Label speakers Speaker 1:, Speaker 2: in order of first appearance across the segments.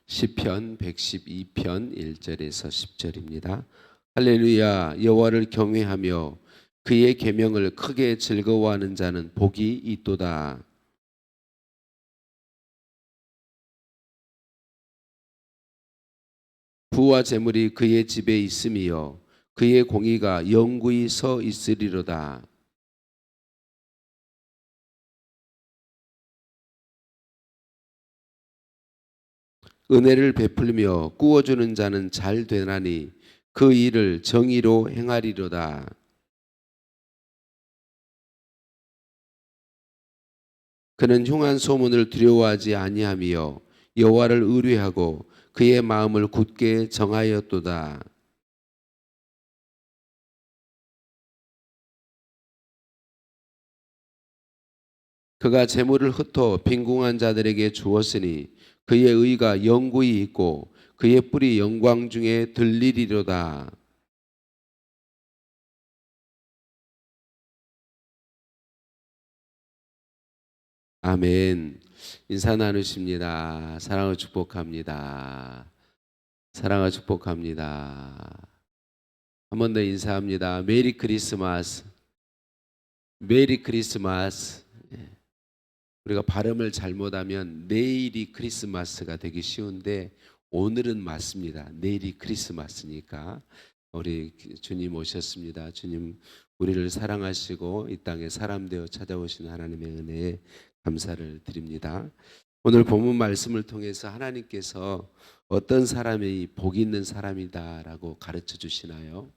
Speaker 1: 시편 112편 1절에서 10절입니다. 할렐루야. 여호와를 경외하며 그의 계명을 크게 즐거워하는 자는 복이 있도다. 부와 재물이 그의 집에 있으며 그의 공의가 영구히 서 있으리로다. 은혜를 베풀며 꾸어주는 자는 잘 되나니 그 일을 정의로 행하리로다. 그는 흉한 소문을 두려워하지 아니하며 여호와를 의뢰하고 그의 마음을 굳게 정하였도다. 그가 재물을 흩어 빈궁한 자들에게 주었으니 그의 의가 영구히 있고 그의 뿔이 영광 중에 들리리로다. 아멘. 인사 나누십니다. 사랑을 축복합니다. 사랑을 축복합니다. 한 번 더 인사합니다. 메리 크리스마스. 메리 크리스마스. 우리가 발음을 잘못하면 내일이 크리스마스가 되기 쉬운데 오늘은 맞습니다. 내일이 크리스마스니까 우리 주님 오셨습니다. 주님 우리를 사랑하시고 이 땅에 사람 되어 찾아오신 하나님의 은혜에 감사를 드립니다. 오늘 본문 말씀을 통해서 하나님께서 어떤 사람이 복 있는 사람이다라고 가르쳐 주시나요?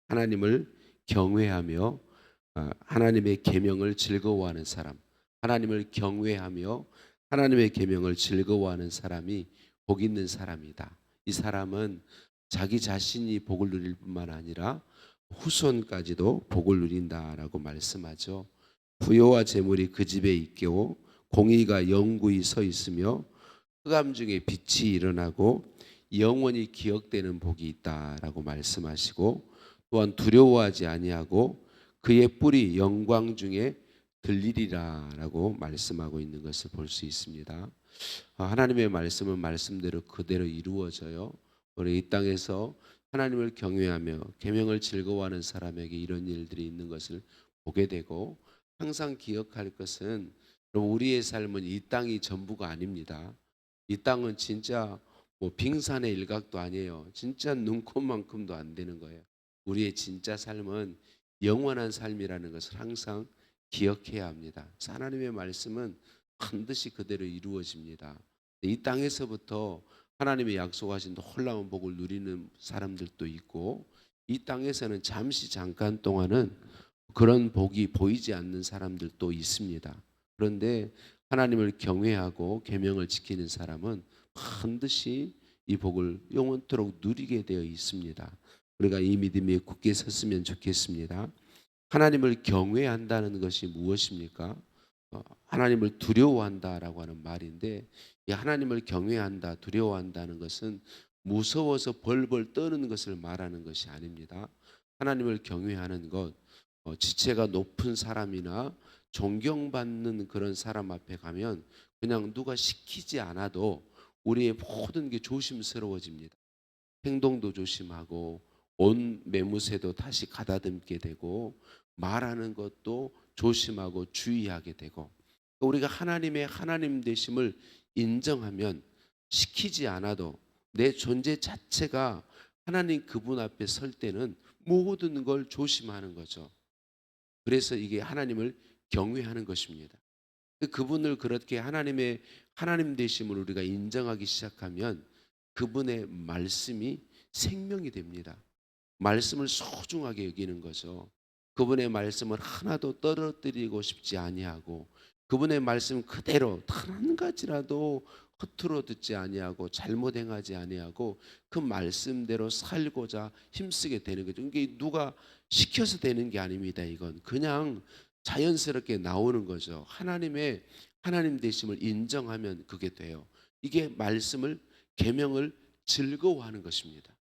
Speaker 1: 하나님을 경외하며 하나님의 계명을 즐거워하는 사람, 하나님을 경외하며 하나님의 계명을 즐거워하는 사람이 복 있는 사람이다. 이 사람은 자기 자신이 복을 누릴 뿐만 아니라 후손까지도 복을 누린다라고 말씀하죠. 부요와 재물이 그 집에 있고 공의가 영구히 서 있으며 흑암 중에 빛이 일어나고 영원히 기억되는 복이 있다라고 말씀하시고 또한 두려워하지 아니하고 그의 뿔이 영광 중에 들리리라라고 말씀하고 있는 것을 볼 수 있습니다. 하나님의 말씀은 말씀대로 그대로 이루어져요. 우리 이 땅에서 하나님을 경외하며 계명을 즐거워하는 사람에게 이런 일들이 있는 것을 보게 되고 항상 기억할 것은 우리의 삶은 이 땅이 전부가 아닙니다. 이 땅은 진짜 뭐 빙산의 일각도 아니에요. 진짜 눈곱만큼도 안 되는 거예요. 우리의 진짜 삶은 영원한 삶이라는 것을 항상 기억해야 합니다. 하나님의 말씀은 반드시 그대로 이루어집니다. 이 땅에서부터 하나님의 약속하신 놀라운 복을 누리는 사람들도 있고 이 땅에서는 잠시 잠깐 동안은 그런 복이 보이지 않는 사람들도 있습니다. 그런데 하나님을 경외하고 계명을 지키는 사람은 반드시 이 복을 영원토록 누리게 되어 있습니다. 우리가 이 믿음에 굳게 섰으면 좋겠습니다. 하나님을 경외한다는 것이 무엇입니까? 하나님을 두려워한다라고 하는 말인데 이 하나님을 경외한다, 두려워한다는 것은 무서워서 벌벌 떠는 것을 말하는 것이 아닙니다. 하나님을 경외하는 것, 지체가 높은 사람이나 존경받는 그런 사람 앞에 가면 그냥 누가 시키지 않아도 우리의 모든 게 조심스러워집니다. 행동도 조심하고 온 매무새도 다시 가다듬게 되고 말하는 것도 조심하고 주의하게 되고 우리가 하나님의 하나님 되심을 인정하면 시키지 않아도 내 존재 자체가 하나님 그분 앞에 설 때는 모든 걸 조심하는 거죠. 그래서 이게 하나님을 경외하는 것입니다. 그분을 그렇게 하나님의 하나님 되심을 우리가 인정하기 시작하면 그분의 말씀이 생명이 됩니다. 말씀을 소중하게 여기는 거죠. 그분의 말씀을 하나도 떨어뜨리고 싶지 아니하고 그분의 말씀 그대로 단 한 가지라도 허투루 듣지 아니하고 잘못 행하지 아니하고 그 말씀대로 살고자 힘쓰게 되는 거죠. 이게 누가 시켜서 되는 게 아닙니다. 이건 그냥 자연스럽게 나오는 거죠. 하나님의 하나님 되심을 인정하면 그게 돼요. 이게 말씀을 계명을 즐거워하는 것입니다.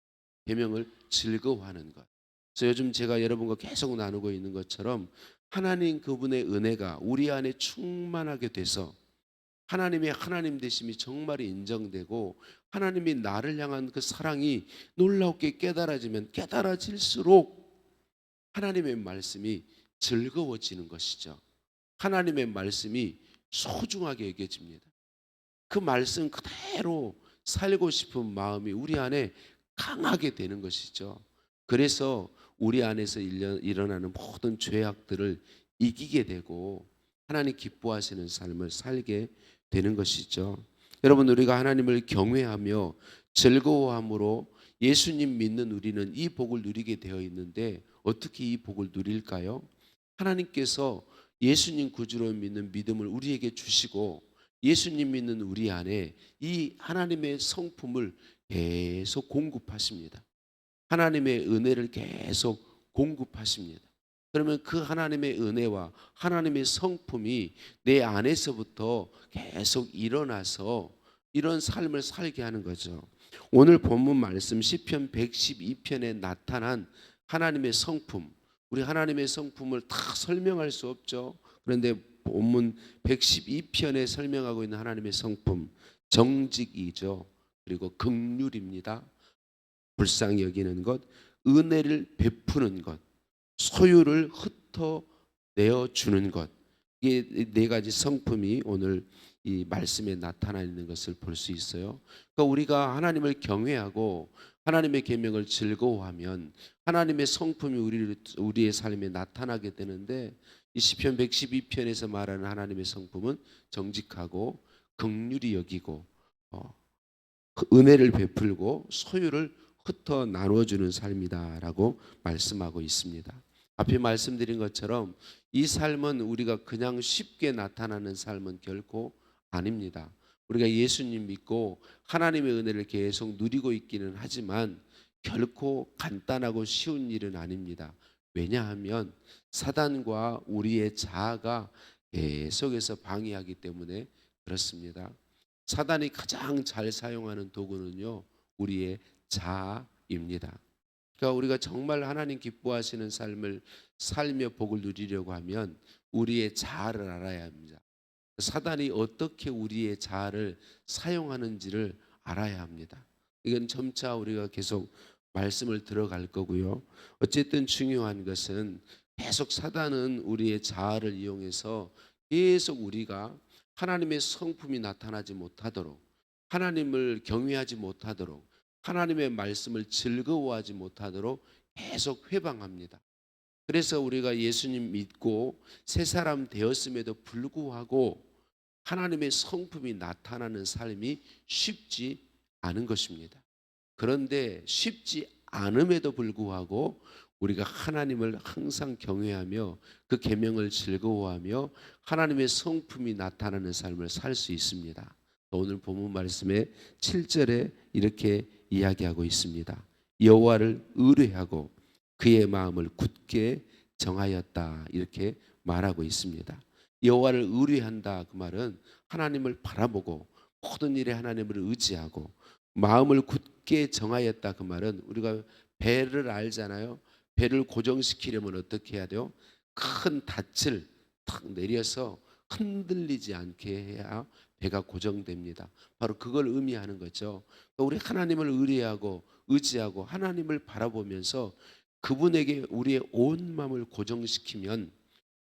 Speaker 1: 계명을 즐거워하는 것. 그래서 요즘 제가 여러분과 계속 나누고 있는 것처럼 하나님 그분의 은혜가 우리 안에 충만하게 돼서 하나님의 하나님 되심이 정말 인정되고 하나님이 나를 향한 그 사랑이 놀랍게 깨달아질수록 하나님의 말씀이 즐거워지는 것이죠. 하나님의 말씀이 소중하게 여겨집니다. 그 말씀 그대로 살고 싶은 마음이 우리 안에 강하게 되는 것이죠. 그래서 우리 안에서 일어나는 모든 죄악들을 이기게 되고 하나님 기뻐하시는 삶을 살게 되는 것이죠. 여러분, 우리가 하나님을 경외하며 즐거워함으로 예수님 믿는 우리는 이 복을 누리게 되어 있는데 어떻게 이 복을 누릴까요? 하나님께서 예수님 구주로 믿는 믿음을 우리에게 주시고 예수님 믿는 우리 안에 이 하나님의 성품을 계속 공급하십니다. 하나님의 은혜를 계속 공급하십니다. 그러면 그 하나님의 은혜와 하나님의 성품이 내 안에서부터 계속 일어나서 이런 삶을 살게 하는 거죠. 오늘 본문 말씀 시편 112편에 나타난 하나님의 성품, 우리 하나님의 성품을 다 설명할 수 없죠. 그런데 본문 112편에 설명하고 있는 하나님의 성품, 정직이죠. 그리고 긍휼입니다. 불쌍히 여기는 것, 은혜를 베푸는 것, 소유를 흩어내어 주는 것. 이게 네 가지 성품이 오늘 이 말씀에 나타나 있는 것을 볼 수 있어요. 그러니까 우리가 하나님을 경외하고 하나님의 계명을 즐거워하면 하나님의 성품이 우리의 삶에 나타나게 되는데 이 시편 112편에서 말하는 하나님의 성품은 정직하고 긍휼히 여기고 은혜를 베풀고 소유를 흩어 나눠주는 삶이다라고 말씀하고 있습니다. 앞에 말씀드린 것처럼 이 삶은 우리가 그냥 쉽게 나타나는 삶은 결코 아닙니다. 우리가 예수님 믿고 하나님의 은혜를 계속 누리고 있기는 하지만 결코 간단하고 쉬운 일은 아닙니다. 왜냐하면 사단과 우리의 자아가 계속해서 방해하기 때문에 그렇습니다. 사단이 가장 잘 사용하는 도구는요, 우리의 자아입니다. 그러니까 우리가 정말 하나님 기뻐하시는 삶을 살며 복을 누리려고 하면 우리의 자아를 알아야 합니다. 사단이 어떻게 우리의 자아를 사용하는지를 알아야 합니다. 이건 점차 우리가 계속 말씀을 들어갈 거고요. 어쨌든 중요한 것은 계속 사단은 우리의 자아를 이용해서 계속 우리가 하나님의 성품이 나타나지 못하도록, 하나님을 경외하지 못하도록, 하나님의 말씀을 즐거워하지 못하도록 계속 회방합니다. 그래서 우리가 예수님 믿고 새 사람 되었음에도 불구하고 하나님의 성품이 나타나는 삶이 쉽지 않은 것입니다. 그런데 쉽지 않음에도 불구하고 우리가 하나님을 항상 경외하며 그 계명을 즐거워하며 하나님의 성품이 나타나는 삶을 살 수 있습니다. 오늘 본문 말씀에 7절에 이렇게 이야기하고 있습니다. 여호와를 의뢰하고 그의 마음을 굳게 정하였다, 이렇게 말하고 있습니다. 여호와를 의뢰한다, 그 말은 하나님을 바라보고 모든 일에 하나님을 의지하고, 마음을 굳게 정하였다, 그 말은 우리가 배를 알잖아요. 배를 고정시키려면 어떻게 해야 돼요? 큰 닻을 탁 내려서 흔들리지 않게 해야 배가 고정됩니다. 바로 그걸 의미하는 거죠. 우리 하나님을 의뢰하고 의지하고 하나님을 바라보면서 그분에게 우리의 온 마음을 고정시키면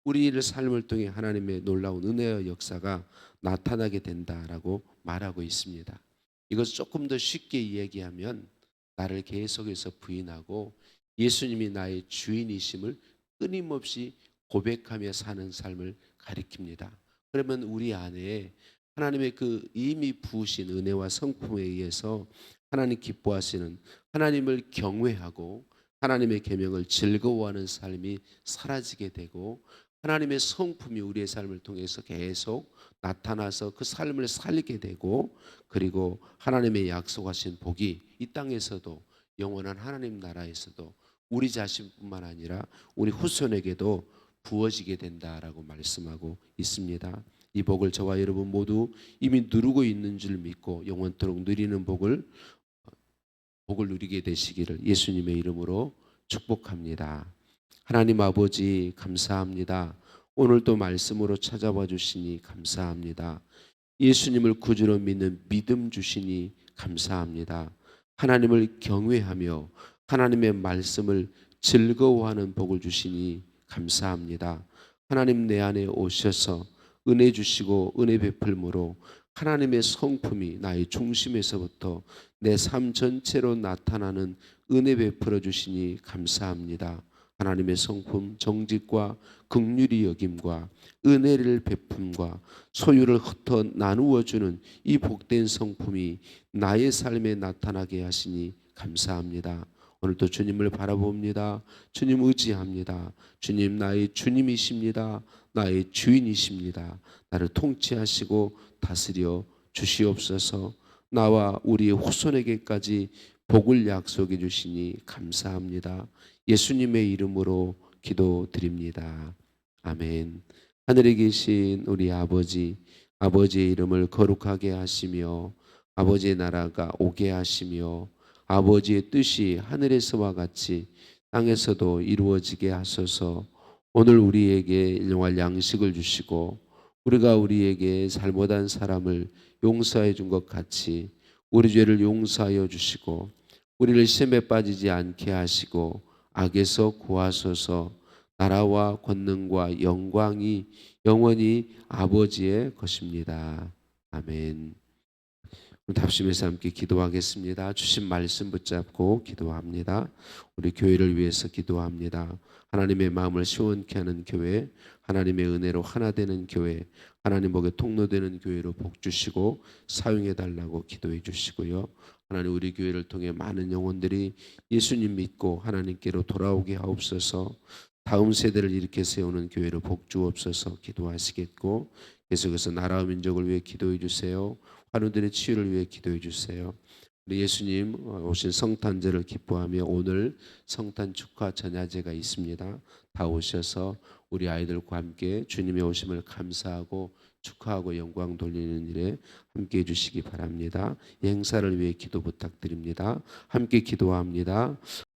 Speaker 1: 우리의 삶을 통해 하나님의 놀라운 은혜의 역사가 나타나게 된다라고 말하고 있습니다. 이것을 조금 더 쉽게 이야기하면 나를 계속해서 부인하고 예수님이 나의 주인이심을 끊임없이 고백하며 사는 삶을 가리킵니다. 그러면 우리 안에 하나님의 그 이미 부으신 은혜와 성품에 의해서 하나님 기뻐하시는, 하나님을 경외하고 하나님의 계명을 즐거워하는 삶이 사라지게 되고 하나님의 성품이 우리의 삶을 통해서 계속 나타나서 그 삶을 살게 되고, 그리고 하나님의 약속하신 복이 이 땅에서도 영원한 하나님 나라에서도 우리 자신뿐만 아니라 우리 후손에게도 부어지게 된다라고 말씀하고 있습니다. 이 복을 저와 여러분 모두 이미 누리고 있는 줄 믿고 영원토록 누리는 복을 누리게 되시기를 예수님의 이름으로 축복합니다. 하나님 아버지 감사합니다. 오늘도 말씀으로 찾아와 주시니 감사합니다. 예수님을 구주로 믿는 믿음 주시니 감사합니다. 하나님을 경외하며 하나님의 말씀을 즐거워하는 복을 주시니 감사합니다. 하나님 내 안에 오셔서 은혜 주시고 은혜 베풀므로 하나님의 성품이 나의 중심에서부터 내 삶 전체로 나타나는 은혜 베풀어 주시니 감사합니다. 하나님의 성품 정직과 긍휼히 여김과 은혜를 베품과 소유를 흩어 나누어 주는 이 복된 성품이 나의 삶에 나타나게 하시니 감사합니다. 오늘도 주님을 바라봅니다. 주님 의지합니다. 주님 나의 주님이십니다. 나의 주인이십니다. 나를 통치하시고 다스려 주시옵소서. 나와 우리 후손에게까지 복을 약속해 주시니 감사합니다. 예수님의 이름으로 기도드립니다. 아멘. 하늘에 계신 우리 아버지, 아버지의 이름을 거룩하게 하시며 아버지의 나라가 오게 하시며 아버지의 뜻이 하늘에서와 같이 땅에서도 이루어지게 하소서. 오늘 우리에게 일용할 양식을 주시고 우리가 우리에게 잘못한 사람을 용서해 준 것 같이 우리 죄를 용서하여 주시고 우리를 시험에 빠지지 않게 하시고 악에서 구하소서. 나라와 권능과 영광이 영원히 아버지의 것입니다. 아멘. 답심에서 함께 기도하겠습니다. 주신 말씀 붙잡고 기도합니다. 우리 교회를 위해서 기도합니다. 하나님의 마음을 시원케 하는 교회, 하나님의 은혜로 하나 되는 교회, 하나님 복에 통로되는 교회로 복 주시고 사용해 달라고 기도해 주시고요. 하나님 우리 교회를 통해 많은 영혼들이 예수님 믿고 하나님께로 돌아오게 하옵소서. 다음 세대를 일으켜 세우는 교회로 복 주옵소서 기도하시겠고 계속해서 나라와 민족을 위해 기도해 주세요. 환우들의 치유를 위해 기도해 주세요. 우리 예수님 오신 성탄절을 기뻐하며 오늘 성탄 축하 전야제가 있습니다. 다 오셔서 우리 아이들과 함께 주님의 오심을 감사하고 축하하고 영광 돌리는 일에 함께 해주시기 바랍니다. 이 행사를 위해 기도 부탁드립니다. 함께 기도합니다.